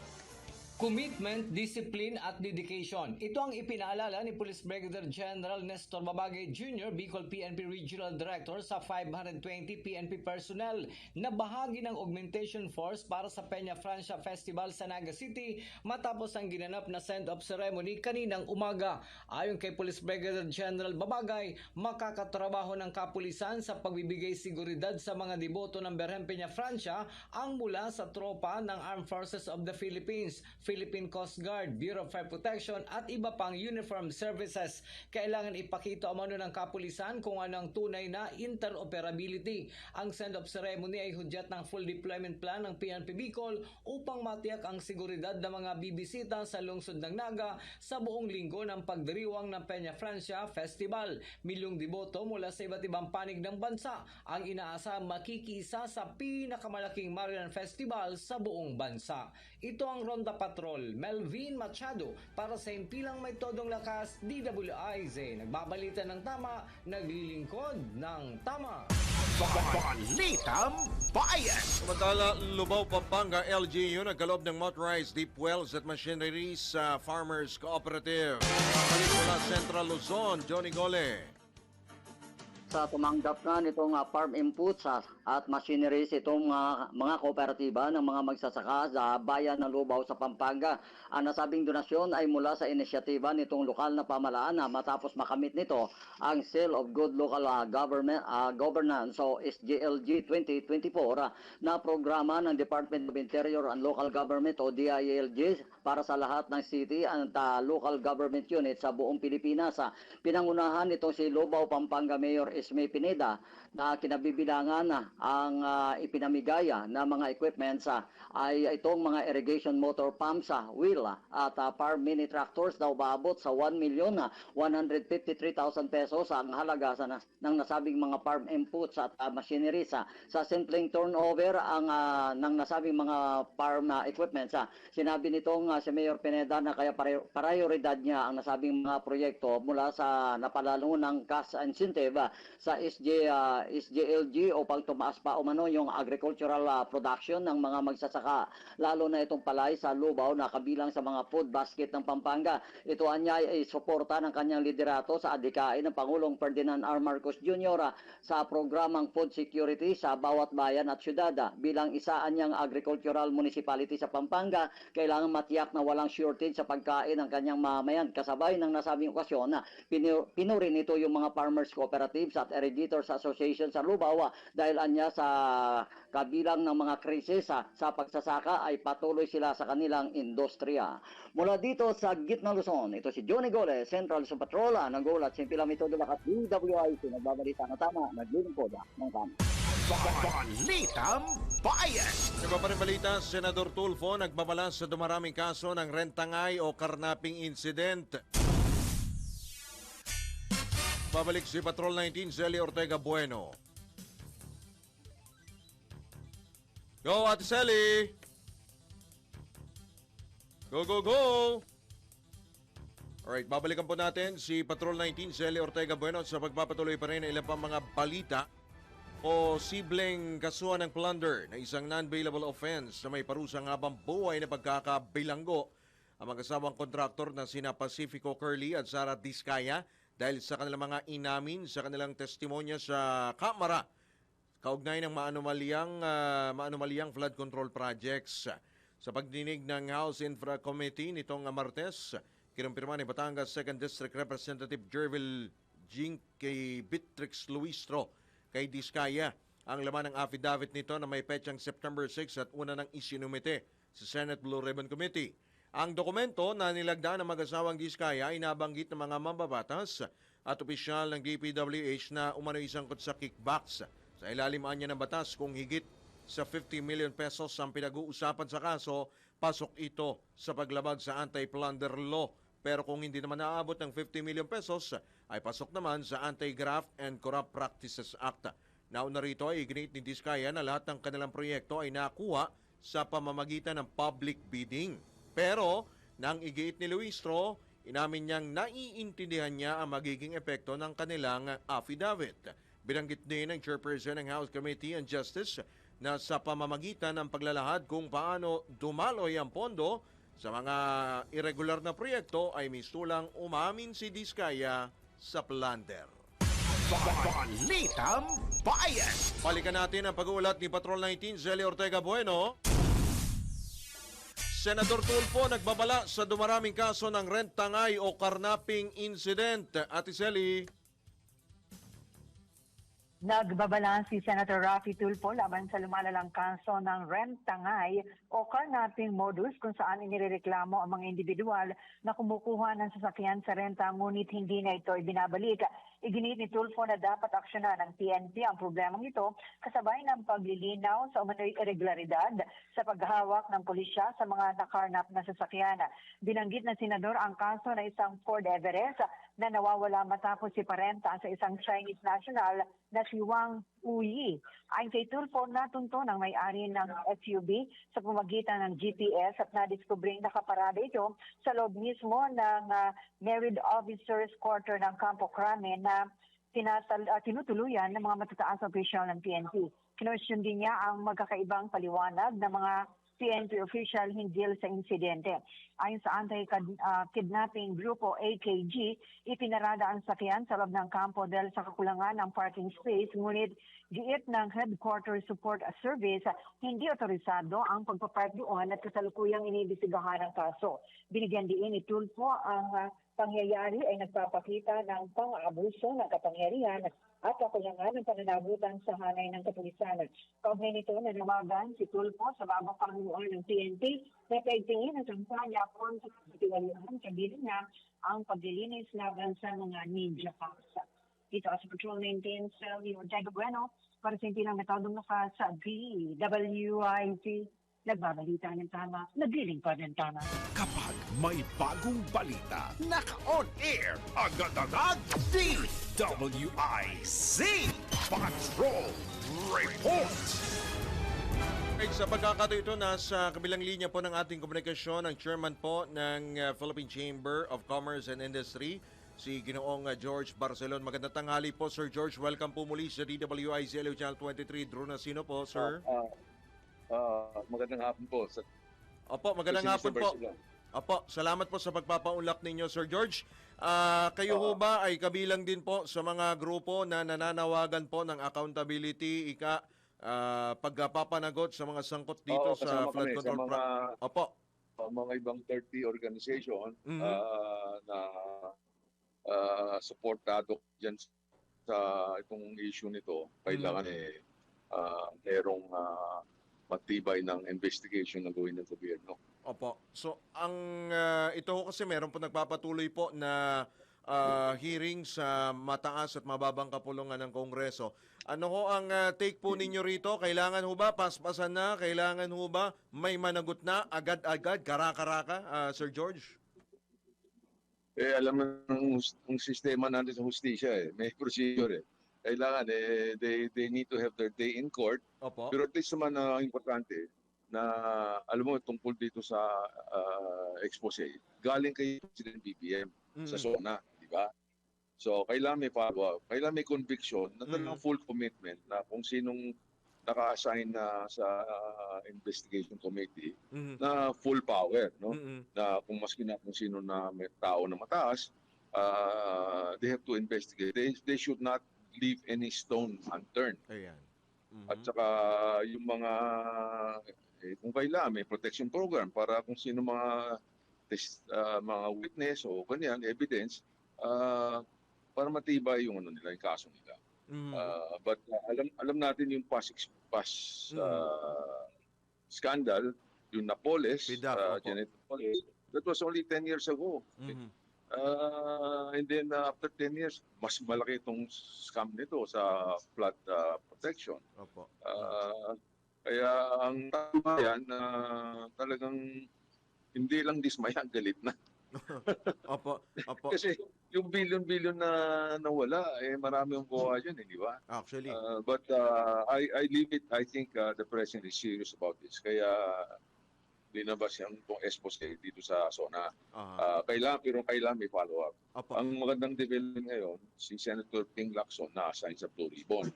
Commitment, discipline at dedication. Ito ang ipinaalala ni Police Brigadier General Nestor Babagay Jr., Bicol PNP Regional Director sa 520 PNP personnel na bahagi ng augmentation force para sa Peña Francia Festival sa Naga City matapos ang ginanap na send-off ceremony kaninang umaga. Ayon kay Police Brigadier General Babagay, makakatrabaho ng kapulisan sa pagbibigay seguridad sa mga deboto ng Berhen Peña Francia ang mula sa tropa ng Armed Forces of the Philippines, Philippine Coast Guard, Bureau of Fire Protection at iba pang uniform services. Kailangan ipakita umano ng kapulisan kung ano ang tunay na interoperability. Ang send-off ceremony ay hudyat ng full deployment plan ng PNP Bicol upang matiyak ang seguridad ng mga bibisita sa lungsod ng Naga sa buong linggo ng pagdiriwang ng Peña Francia Festival. Milyong deboto mula sa iba't ibang panig ng bansa ang inaasahang makikisa sa pinakamalaking Marian Festival sa buong bansa. Ito ang Ronda Patrol, Melvin Machado para sa Impilang May Todong Lakas, DWIZ. Nagbabalita ng tama, naglilingkod ng tama. Balitang Bayan. Samantala, Lubao, Pampanga, LGU nagkaloob ng motorized deep wells at machinery sa Farmers Cooperative. Balik mula Central Luzon, Johnny Gole. Sa tumanggap nga nitong farm inputs at machineries itong mga kooperatiba ng mga magsasaka sa bayan ng Lubao sa Pampanga. Ang nasabing donasyon ay mula sa inisyatiba nitong lokal na pamahalaan na matapos makamit nito ang Seal of Good Local Governance o SGLG 2024 na programa ng Department of Interior and Local Government o DILG para sa lahat ng city at local government unit sa buong Pilipinas. Pinangunahan nitong si Lubao, Pampanga Mayor Esme Pineda na kinabibilangan ang ipinamigaya na mga equipments ay itong mga irrigation motor pumps, wheel at farm mini tractors daw baabot sa 1,153,000 pesos ang halaga ng nasabing mga farm inputs at machineries. Sa simpleng turnover ng nasabing mga farm equipments, sinabi nitong si Mayor Pineda na kaya prioridad niya ang nasabing mga proyekto mula sa napalalo ng cash incentive sa SJLG o pagtumaas pa umano yung agricultural production ng mga magsasaka, lalo na itong palay sa Lubao na kabilang sa mga food basket ng Pampanga. Ito anya ay suporta ng kanyang liderato sa adhikain ng Pangulong Ferdinand R. Marcos Jr. Sa programang food security sa bawat bayan at syudad. Bilang isa anyang agricultural municipality sa Pampanga, kailangan matiyak na walang shortage sa pagkain ng kanyang mamayan. Kasabay ng nasabing okasyon na pinuri nito yung mga farmers cooperatives at irrigators association sa Lubao dahil anya sa kabilang ng mga krisis sa pagsasaka ay patuloy sila sa kanilang industriya. Mula dito sa Gitna Luzon, ito si Johnny Gole, Central Luzon Patrol, nag-ulat Simpila Metodo Lakat DWIC, nagbabalita na tama, naglilingkod ng tama. Balitang Bayan. Iba pa rin balita, Senador Tulfo nagbabala sa dumaraming kaso ng rentangay o karnaping incident. Babalik si Patrol 19, Zelly Ortega Bueno. Go, Ate Selly! Go, go, go! Alright, babalikan po natin si Patrol 19, Zelly Ortega Bueno sa pagpapatuloy pa rin ng ilang pang mga balita o sibleng kasuhan ng plunder na isang non-bailable offense na may parusang habang buhay na pagkakabilanggo ang mag-asawang kontraktor na sina Pacifico Curly at Sara Diskaya dahil sa kanilang mga inamin sa kanilang testimonya sa kamara kaugnay ng maanumalyang flood control projects. Sa pagdinig ng House Infra Committee nitong Martes, kinumpirma ni Batangas 2nd District Representative Jervil Jing kay Beatrix Luistro kay Diskaya ang laman ng affidavit nito na may petsang September 6 at una nang isinumite sa Senate Blue Ribbon Committee. Ang dokumento na nilagda ng mag-asawang Diskaya ay nabanggit ng mga mambabatas at opisyal ng DPWH na umano isangkot sa kickbacks. Sa ilalim niya ng batas kung higit sa 50 million pesos ang pinag-uusapan sa kaso, pasok ito sa paglabag sa anti-plunder law. Pero kung hindi naman naabot ng 50 million pesos, ay pasok naman sa Anti-Graft and Corrupt Practices Act. Nauna rito ay iginit ni Diskaya na lahat ng kanilang proyekto ay nakuha sa pamamagitan ng public bidding. Pero, nang igiit ni Luistro, inamin niyang naiintindihan niya ang magiging epekto ng kanilang affidavit. Binanggit din ng chairperson ng House Committee on Justice na sa pamamagitan ng paglalahad kung paano dumaloy ang pondo sa mga irregular na proyekto ay mistulang umamin si Diskaya sa plunder. Balitang Bayan. Balikan natin ang pag-uulat ni Patrol 19, Zelly Ortega Bueno. Senador Tulfo nagbabala sa dumaraming kaso ng rentangay o karnaping incident. Ate Selly. Nagbabala si Senator Raffy Tulfo laban sa lumalalang kaso ng rent-tangay o carnapping modus kung saan inireklamo ang mga individual na kumukuha ng sasakyan sa renta ngunit hindi na ito ibinabalik. Iginit ni Tulfo na dapat aksyonan ng PNP ang problemang ito kasabay ng paglilinaw sa umano'y irregularidad sa paghawak ng pulisya sa mga nakarnap na sasakyan. Binanggit ng senador ang kaso na isang Ford Everest na nawawala matapos iparenta sa isang Chinese national na si Wang Uyi. Ayon kay Tulfo, natunto ng may-ari ng SUV sa pamagitan ng GPS at nadiskubring nakaparada ito sa loob mismo ng Married Officers Quarter ng Campo Crame na tinutuluyan ng mga matataas na opisyal ng PNP. Kinwestiyon din niya ang magkakaibang paliwanag ng mga PNP official hinggil sa insidente. Ayon sa anti-kidnapping grupo AKG, ipinarada ang sakyan sa loob ng kampo dahil sa kakulangan ng parking space, ngunit giit ng Headquarters Support Service, hindi otorisado ang pagpapark doon at kasalukuyang iniimbestigahan ang kaso. Binigyan diin ni Tulfo ang pangyayari ay nagpapakita ng pang-aabuso ng kapangyarihan at kakulangan ng pananagutan sa hanay ng kapulisan. Kaugnay nito, nanawagan si Tulfo sa bagong panguluan ng PNP na paigtingin ang kampanya kontra sa katiwalian, kabilang na ang paglilinis laban sa mga ninja cops. Dito sa Patrol 19, sa Diego Bueno, para sa hindi lang metodong lakas sa DWIT. Nagbabalita ng tama, nagliling pa ng tama. Kapag may bagong balita, naka-on air, agad-agad, DWIZ Patrol Report! Sa pagkakataon ito, nasa kabilang linya po ng ating komunikasyon ang chairman po ng Philippine Chamber of Commerce and Industry, si Ginoong George Barcelon. Magandang tanghali po, Sir George. Welcome po muli sa DWIZ Channel 23. Drew Nasino po, sir. Magandang hapon po. Opo, magandang hapon po. Opo, salamat po sa pagpapaunlak ninyo, Sir George. Kayo ho ba ay kabilang din po sa mga grupo na nananawagan po ng accountability, pagpapanagot sa mga sangkot dito sa flood control program? Opo. Mga ibang 30 organization na supportado dyan sa itong issue nito. Kailangan merong matibay ng investigation na gawin ng gobyerno. Opo. So, ito ho kasi meron po nagpapatuloy po na hearing sa mataas at mababang kapulungan ng Kongreso. Ano ho ang take po ninyo rito? Kailangan ho ba paspasan na? Kailangan ho ba may managot na agad-agad, karaka-raka, Sir George? Alam mo ng sistema natin sa hustisya may procedure Kailangan they need to have their day in court. Opo. Pero at least naman importante na alam mo tungkol dito sa expose, galing kay President BBM sa SONA, di ba? So kailangan may follow-up, kailangan may conviction na talagang full commitment na kung sinong naka-assign na sa investigation committee na full power, no? Na kung maski na kung sino na may tao na mataas, they have to investigate. They should not leave any stone unturned. Ayan. At saka yung mga kung kailangan may protection program para kung sino mga mga witness o kanyan evidence para matibay yung nila yung kaso nila. But alam natin yung past scandal, yung Napoles, Janet Napoles, that was only 10 years ago. And then after 10 years, mas malaki itong scam nito sa flood protection. Opo. Kaya ang tama yan, talagang hindi lang dismaya, galit na. Opo. Kasi yung billion-billion na nawala, marami ang kuha dyan, di ba? Actually. But I leave it, I think the President is serious about this. Kaya linabas yung expose dito sa SONA. Kailangan may follow-up. Ang magandang development ngayon, si Senator Ping Lacson na-assign sa Blue Ribbon.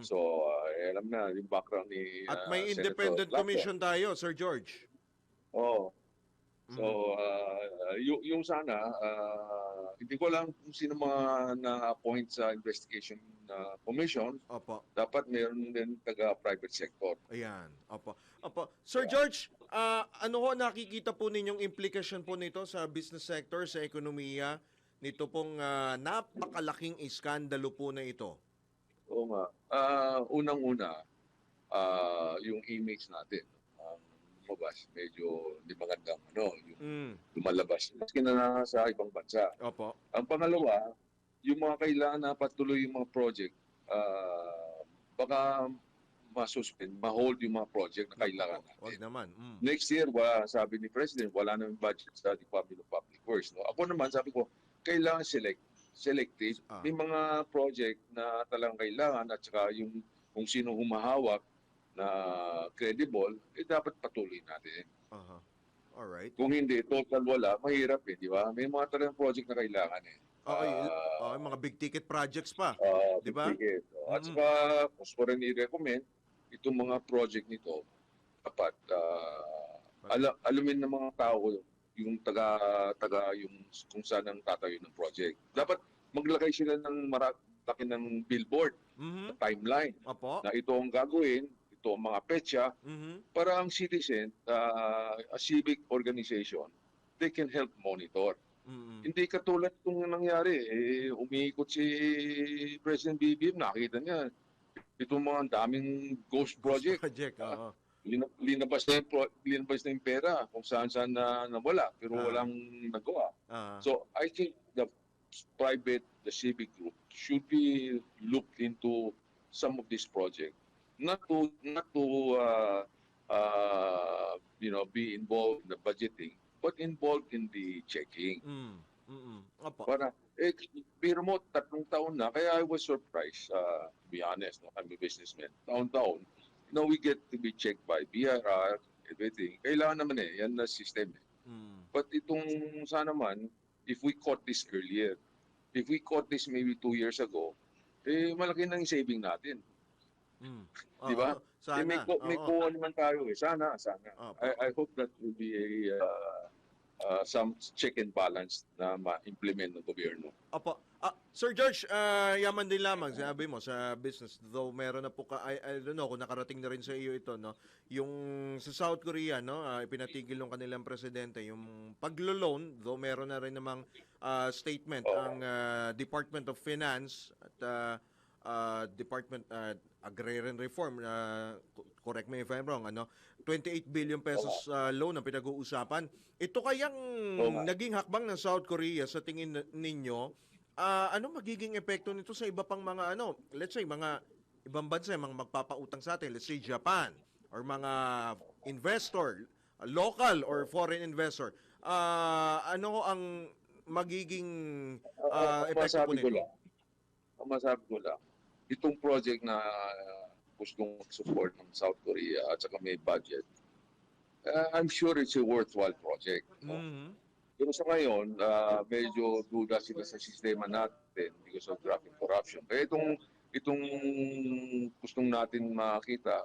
So, alam na yung background ni At may Senator independent Lacson. commission tayo, Sir George. Oo. So, yung sana, hindi ko lang kung sino mga na-appoint sa investigation commission. Opo. Dapat meron din taga-private sector. Ayan. Opo. Sir George, ano ho nakikita po ninyong implikasyon po nito sa business sector, sa ekonomiya, nito pong napakalaking iskandalo po na ito? Oo nga. Unang-una, yung image natin. Lumabas, medyo hindi magandang yung lumalabas. Maski na sa ibang bansa. Opo. Ang pangalawa, yung mga kailangan na patuloy yung mga project, baka ma-suspend, ma-hold yung mga project na kailangan natin. Wag naman. Next year, sabi ni President, wala nang budget sa Department of Public Works. No? Ako naman, sabi ko, kailangan selective. May mga project na talagang kailangan at saka yung kung sino humahawak na credible, dapat patuloy natin. Alright. Kung hindi, total wala, mahirap di ba? May mga talagang project na kailangan Mga big ticket projects pa. Di ba? Ticket. At saka, gusto ko rin i-recommend, itong mga project nito, dapat alamin ng mga tao yung yung kung saan ang tatayo ng project. Dapat maglagay sila ng laki ng billboard, timeline, na ito ang gagawin, ito ang mga petsa, para ang citizen, a civic organization, they can help monitor. Hindi katulad kung nangyari, umiikot si President BBM, nakita niya, itong mga daming ghost project. Linabas na yung pera kung saan na nawala, pero walang nagawa. So I think the civic group should be looked into some of this project, not to be involved in the budgeting, but involved in the checking. Para biro mo 3 taon na, kaya I was surprised, to be honest, I'm a businessman, taon-taon we get to be checked by BRR, everything. Kailangan naman yan na system. But itong sana man, if we caught this earlier, if we caught this maybe 2 years ago, malaki na yung saving natin. Di ba? May kuha naman tayo Sana. I hope that will be some check and balance na ma-implement ng gobyerno. Opo. Sir George, yaman din lamang, sabi mo, sa business, though meron na po I don't know kung nakarating na rin sa iyo ito, no? Yung sa South Korea, no, ipinatigil ng kanilang presidente, yung paglo-loan, though meron na rin namang statement ang Department of Finance at Department Agrarian Reform, correct me if I'm wrong, 28 billion pesos loan ang pinag-uusapan. Ito kayang naging hakbang ng South Korea sa tingin ninyo, ano magiging epekto nito sa iba pang mga let's say mga ibang bansa, mga magpapautang sa atin, let's say Japan or mga investor, local or foreign investor. Ano ang magiging epekto po nito? Ang masabi ko lang, itong project na gustong support ng South Korea at saka may budget, I'm sure it's a worthwhile project. Pero sa ngayon, medyo duda sila sa sistema natin because of graft and corruption. Kaya itong gustong natin makita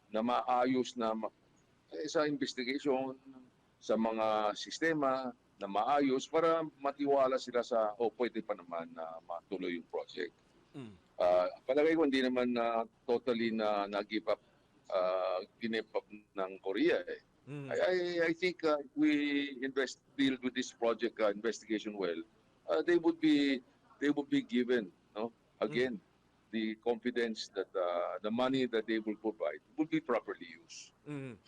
na maayos na sa investigation, sa mga sistema na maayos para matiwala sila sa pwede pa naman na matuloy yung project. Palagay ko hindi naman totally na nag-give up, give up ng Korea I think if we deal with this project investigation well, they would be given again the confidence that the money that they will provide will be properly used.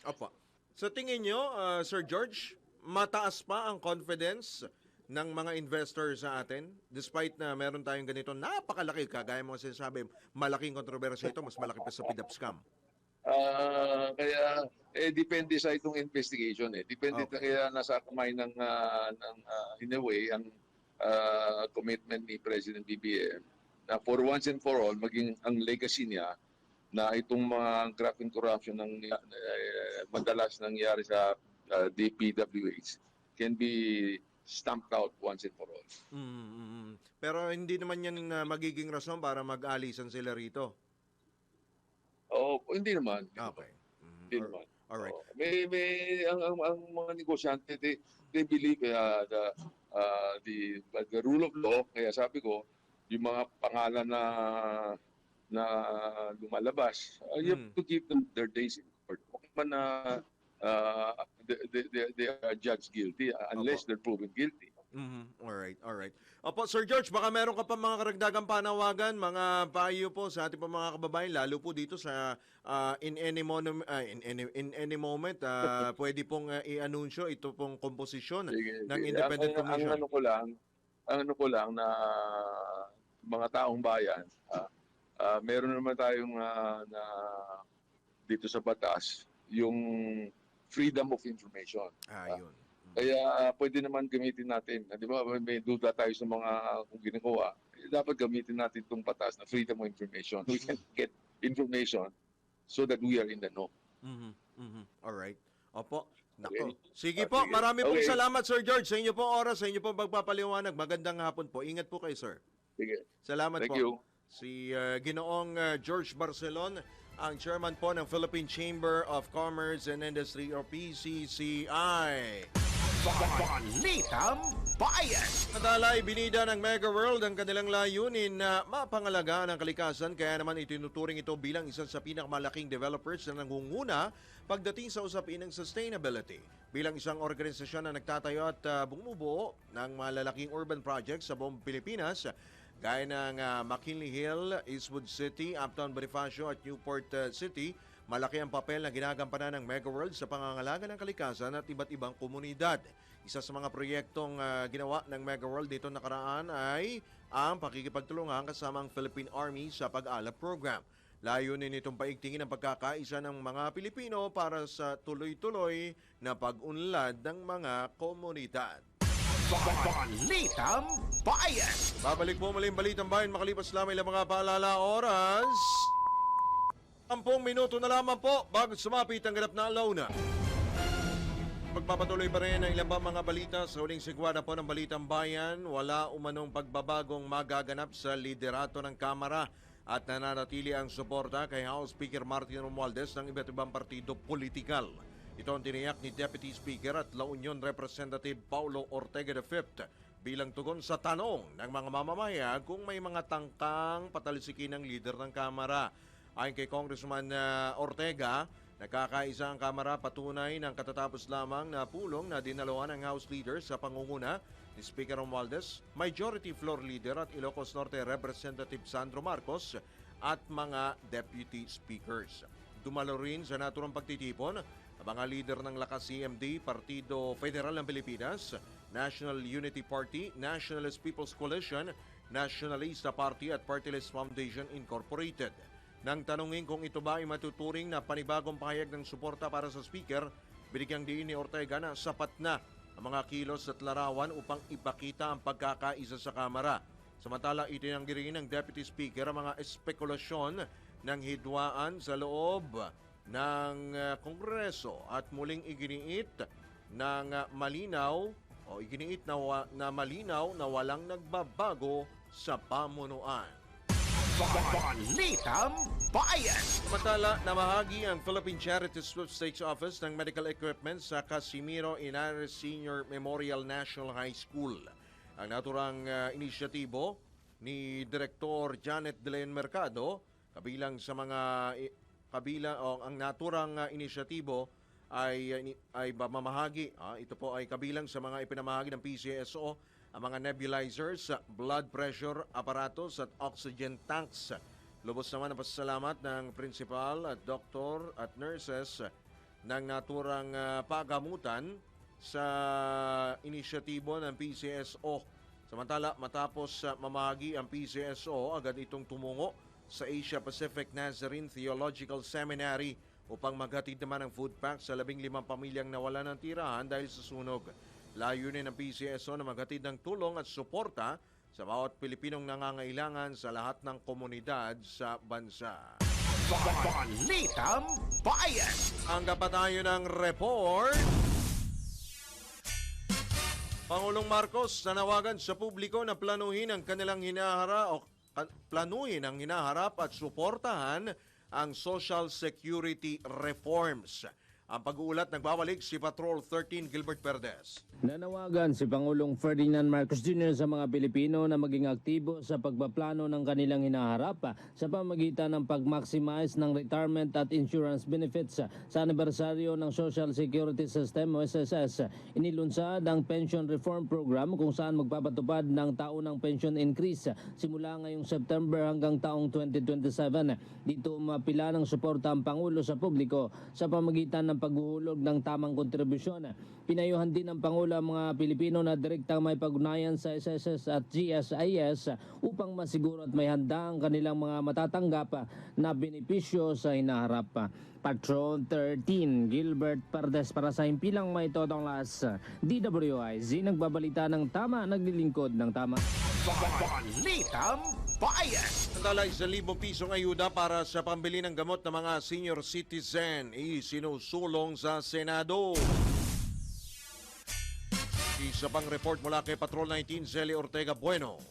Opo. Sa tingin nyo, Sir George, mataas pa ang confidence ng mga investors sa atin despite na meron tayong ganito napakalaki, kagaya mo sinasabi, malaking kontrobersya ito, mas malaki pa sa PDAP scam? Kaya depende sa itong investigation Depende kaya nasa kamay ng in a way ang commitment ni President BBM na for once and for all maging ang legacy niya na itong mga graft and corruption ng madalas nangyari sa DPWH can be stamped out once and for all. Pero hindi naman yan magiging rason para mag-alisan sila rito. Hindi naman. Okay. Hindi naman. All right. Ang mga negosyante, they believe the rule of law. Kaya sabi ko, yung mga pangalan na lumalabas, you have to give them their days in court. Okay man na they are judged guilty unless they're proven guilty. All right. Opo, Sir George, baka meron ka pa mga karagdagang panawagan, mga payo po sa ating mga kababayan, lalo po dito sa in any moment, pwede pong i-anunsyo ito pong komposisyon ng Independent Commission. Ang ano ko lang na mga taong bayan, meron naman tayong na dito sa batas, yung freedom of information. Yun. Kaya pwede naman gamitin natin. Di ba? May duda tayo sa mga kung ginagawa. Dapat gamitin natin itong batas na freedom of information. We can get information so that we are in the know. All right. Opo. Nako. Sige po, marami pong Okay. salamat Sir George sa inyo pong oras, sa inyo pong pagpapaliwanag. Magandang hapon po. Ingat po kayo, sir. Sige. Salamat Thank po. you. Si Ginoong George Barcelon, ang chairman po ng Philippine Chamber of Commerce and Industry o PCCI. Balitang Bayan! Nadala ibinida ng Mega World ang kanilang layunin na mapangalagaan ang kalikasan, kaya naman itinuturing ito bilang isa sa pinakamalaking developers na nangunguna pagdating sa usapin ng sustainability. Bilang isang organisasyon na nagtatayo at bumubuo ng malalaking urban projects sa buong Pilipinas, gaya ng McKinley Hill, Eastwood City, Uptown Bonifacio at Newport City, malaki ang papel na ginagampanan ng Mega World sa pangangalaga ng kalikasan at iba't ibang komunidad. Isa sa mga proyektong ginawa ng Mega World dito nakaraan ay ang pakikipagtulungan kasama ang Philippine Army sa Pag-alab Program. Layunin nitong paigtingin ang pagkakaisa ng mga Pilipino para sa tuloy-tuloy na pag-unlad ng mga komunidad. Balitang Bayan! Babalik po muli ang Balitang Bayan makalipas lamang ilang mga paalala oras. 10 minuto na lamang po bago sumapit ang ganap na alauna. Magpapatuloy pa rin ang ilang mga balita sa huling sigwada po ng Balitang Bayan. Wala umanong pagbabagong magaganap sa liderato ng Kamara at nananatili ang suporta kay House Speaker Martin Romualdez ng iba't ibang partido politikal. Ito ang tiniyak ni Deputy Speaker at La Union Representative Paulo Ortega V bilang tugon sa tanong ng mga mamamahayag kung may mga tangkang patalisikin ng leader ng Kamara. Ayon kay Congressman Ortega, nakakaisa ang Kamara patunay ng katatapos lamang na pulong na dinaluhan ng House leaders sa pangunguna ni Speaker Romualdez, Majority Floor Leader at Ilocos Norte Representative Sandro Marcos at mga Deputy Speakers. Dumalo rin sa naturang pagtitipon ang mga leader ng Lakas CMD, Partido Federal ng Pilipinas, National Unity Party, Nationalist People's Coalition, Nationalista Party at Party List Foundation Incorporated. Nang tanungin kung ito ba ay matuturing na panibagong pahayag ng suporta para sa speaker, binigyang diin ni Ortega na sapat na ang mga kilos at larawan upang ipakita ang pagkakaisa sa Kamara. Samantala, itinanggi rin ng Deputy Speaker ang mga espekulasyon ng hidwaan sa loob ng Kongreso at muling iginiit ng malinaw na malinaw na walang nagbabago sa pamunuan. Balitang Bayan! Samantala, namahagi ang Philippine Charity Sweepstakes Office ng medical equipment sa Casimiro Inares Senior Memorial National High School. Ang naturang inisyatibo ni Direktor Janet De Leon Mercado, ang naturang inisyatibo ay mamamahagi. Ito po ay kabilang sa mga ipinamahagi ng PCSO, ang mga nebulizers, blood pressure apparatus at oxygen tanks. Lubos naman ang pasasalamat ng principal at doktor at nurses ng naturang pagamutan sa inisyatibo ng PCSO. Samantala, matapos mamahagi ang PCSO, agad itong tumungo sa Asia Pacific Nazarene Theological Seminary upang maghatid naman ng food packs sa 15 pamilyang nawalan ng tirahan dahil sa sunog. Layunin ng PCSO na maghatid ng tulong at suporta sa bawat Pilipinong nangangailangan sa lahat ng komunidad sa bansa. Balitang Bayan! Ang tayo ng report. Pangulong Marcos nanawagan sa publiko na planuhin ang hinaharap at suportahan ang Social Security reforms. Ang pag-uulat nagbabalik si Patrol 13 Gilbert Perdes. Nanawagan si Pangulong Ferdinand Marcos Jr. sa mga Pilipino na maging aktibo sa pagpaplano ng kanilang hinaharap sa pamagitan ng pag-maximize ng retirement at insurance benefits. Sa anibersaryo ng Social Security System o SSS, inilunsad ang Pension Reform Program kung saan magpapatupad ng taunang pension increase simula ngayong September hanggang taong 2027. Dito mapila ng suporta ang Pangulo sa publiko sa pamagitan ng paghuhulog ng tamang kontribusyon. Pinayuhan din ng Pangulo ang mga Pilipino na direktang may pag-unayan sa SSS at GSIS upang masiguro at may handa ang kanilang mga matatanggap na benepisyo sa hinaharap. Patrol 13, Gilbert Perdes para sa himpilang may totong las. DWIZ, nagbabalita ng tama, naglilingkod ng tama. Balitang Bayan! Samantala, 1,000 pisong ayuda para sa pambili ng gamot ng mga senior citizen isinusulong sa Senado. Isa pang report mula kay Patrol 19, Zelly Ortega Bueno.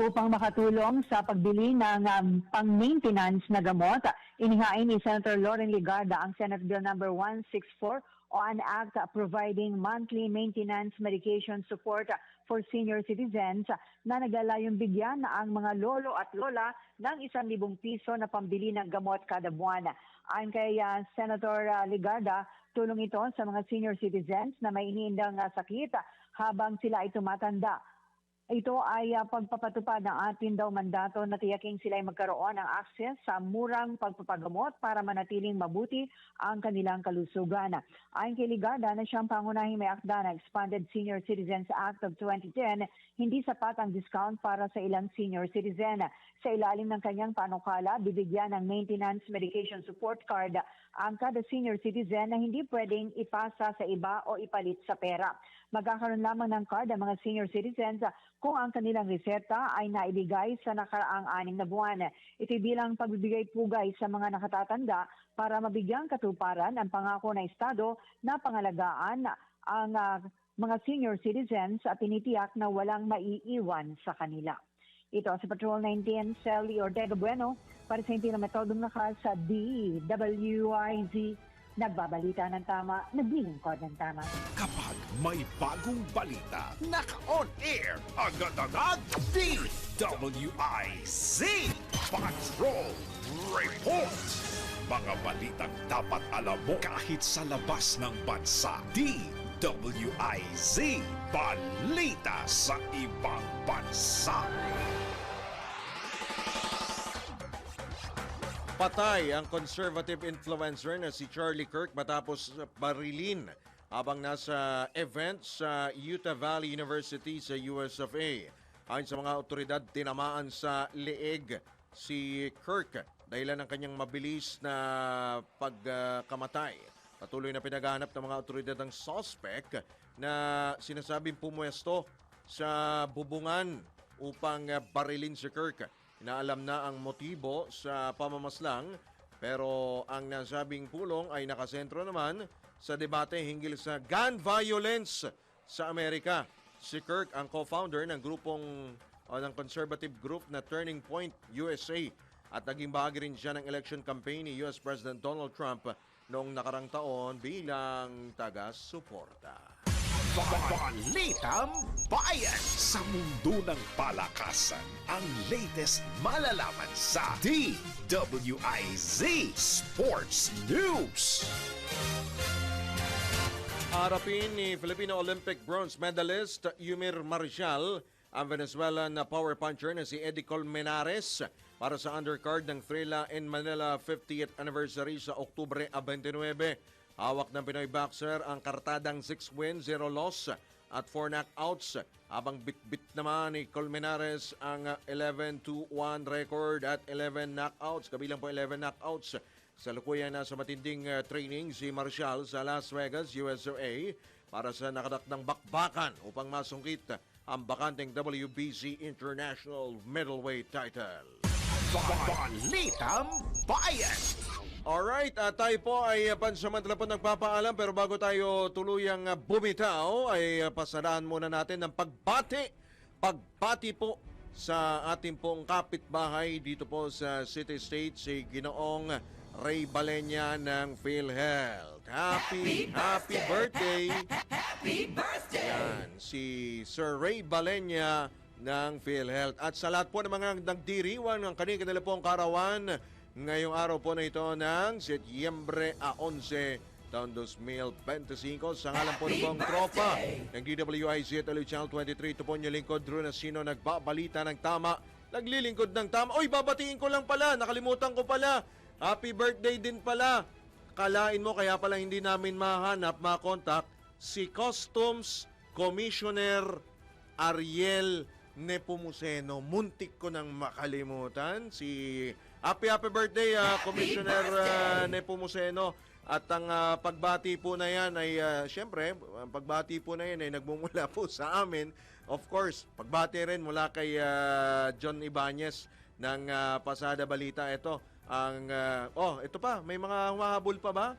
Upang makatulong sa pagbili ng pang-maintenance na gamot, inihain ni Senator Loren Ligarda ang Senate Bill number 164 o an act providing monthly maintenance medication support for senior citizens na naglalayong bigyan ang mga lolo at lola ng 1,000 piso na pambili ng gamot kada buwan. Ayon kay Senator Ligarda, tulong ito sa mga senior citizens na may iniindang sakit habang sila ay tumatanda. Ito ay pagpapatupad ng atin daw mandato na tiyaking sila ay magkaroon ng access sa murang pagpapagamot para manatiling mabuti ang kanilang kalusugan. Ayon kay Ligarda na siyang pangunahing may akda na Expanded Senior Citizens Act of 2010, hindi sapat ang discount para sa ilang senior citizen. Sa ilalim ng kanyang panukala, bibigyan ng maintenance medication support card ang kada senior citizen na hindi pwedeng ipasa sa iba o ipalit sa pera. Magkakaroon lamang ng card ang mga senior citizens kung ang kanilang reseta ay naibigay sa nakaraang 6 na buwan. Ito'y bilang pagbibigay pugay sa mga nakatatanda para mabigyang katuparan ang pangako ng Estado na pangalagaan ang mga senior citizens at tinitiyak na walang maiiwan sa kanila. Ito si Patrol 19, Sally Ortega Bueno, para sa hindi na metodong lakas sa DWIZ. Nagbabalita ng tama, naglilingkod ng tama. Kapag may bagong balita, naka-on air, agad-agad, DWIZ Patrol Report. Mga balitang dapat alam mo kahit sa labas ng bansa. DWIZ Balita sa ibang bansa. Patay ang conservative influencer na si Charlie Kirk matapos barilin habang nasa event sa Utah Valley University sa US of A. Ayon sa mga otoridad, tinamaan sa leeg si Kirk dahilan ng kanyang mabilis na pagkamatay. Patuloy na pinaghahanap ng mga otoridad ang suspect na sinasabing pumuesto sa bubungan upang barilin si Kirk. Inaalam na ang motibo sa pamamaslang pero ang nasabing pulong ay nakasentro naman sa debate hinggil sa gun violence sa Amerika. Si Kirk ang co-founder ng ng conservative group na Turning Point USA at naging bahagi rin siya ng election campaign ni US President Donald Trump noong nakarang taon bilang taga-suporta. Balitang Bayan sa mundo ng palakasan. Ang latest malalaman sa DWIZ Sports News. Harapin ni Filipino Olympic bronze medalist Yumir Marcial ang Venezuelan na power puncher na si Eddie Colmenares para sa undercard ng Thrilla in Manila 50th anniversary sa Oktubre 29. Hawak ng Pinoy boxer ang kartadang 6 wins, 0 loss at 4 knockouts. Habang bit-bit naman ni Colmenares ang 11-2-1 record at 11 knockouts. Kabilang po 11 knockouts. Sa lukuyan na sa matinding training si Marcial sa Las Vegas, USA para sa nakadakdang bakbakan upang masungkit ang bakanteng WBC International Middleweight title. Balitang Bayan. Alright, tayo po ay pansamantala po nagpapaalam pero bago tayo tuluyang bumitaw ay pasaraan muna natin ng pagbati po sa ating pong kapitbahay dito po sa City State, si Ginoong Ray Balenya ng PhilHealth. Happy birthday! Happy birthday! Yan, si Sir Ray Balenya ng PhilHealth. At sa lahat po ng mga nagdiriwang ng kanila pong karawan, ngayong araw po na ito ng Setyembre 11, taon 2025. Sa ngalan po ng buong tropa ng DWIZ at Channel 23, ito po yung lingkod Drew Nasino, nagbabalita ng tama, naglilingkod ng tama. Oy, babatiin ko lang pala, nakalimutan ko pala. Happy birthday din pala. Kalain mo, kaya pala hindi namin mahanap, makontak, si Customs Commissioner Ariel Nepomuceno. Muntik ko nang makalimutan. Happy birthday, Commissioner Nepomuceno. At ang pagbati po na yan ay, syempre, ang pagbati po na yan ay nagmumula po sa amin. Of course, pagbati rin mula kay John Ibanez ng Pasada Balita. Ito, ito pa, may mga humahabol pa ba?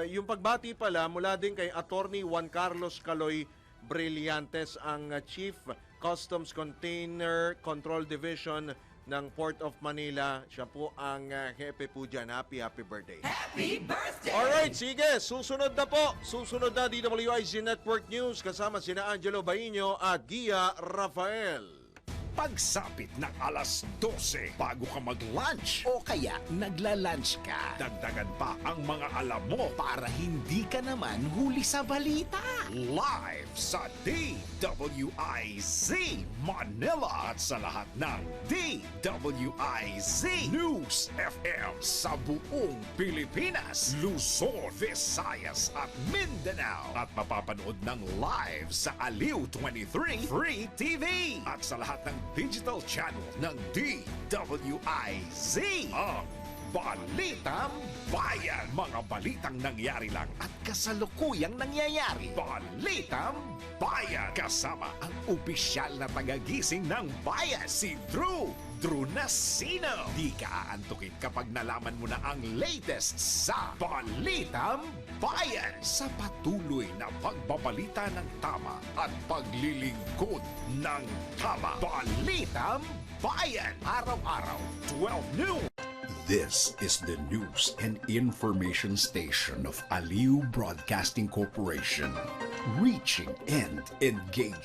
Yung pagbati pala mula din kay Attorney Juan Carlos Caloy Brillantes ang Chief Customs Container Control Division ng Port of Manila. Siya po ang hepe po dyan. Happy birthday. Happy birthday! Alright, sige. Susunod na po. Susunod na DWIZ Network News kasama sina Angelo Baino at Gia Rafael. Pagsapit ng alas 12 bago ka mag-lunch o kaya nagla-lunch ka. Dagdagan pa ang mga alam mo para hindi ka naman huli sa balita. Live sa DWIZ Manila at sa lahat ng DWIZ News FM sa buong Pilipinas, Luzon, Visayas at Mindanao. At mapapanood ng live sa Aliw 23 Free TV at sa lahat ng digital channel ng DWIZ. Ang Balitang Bayan. Mga balitang nangyari lang at kasalukuyang nangyayari. Balitang Bayan. Kasama ang opisyal na tagagising ng bayan, si Drew Nasino. Di ka aantukin kapag nalaman mo na ang latest sa Balitang Bayan. Sa patuloy na pagbabalita ng tama at paglilingkod ng tama. Balitang Bayan. Araw-araw, 12 noon. This is the news and information station of Aliw Broadcasting Corporation. Reaching and engaging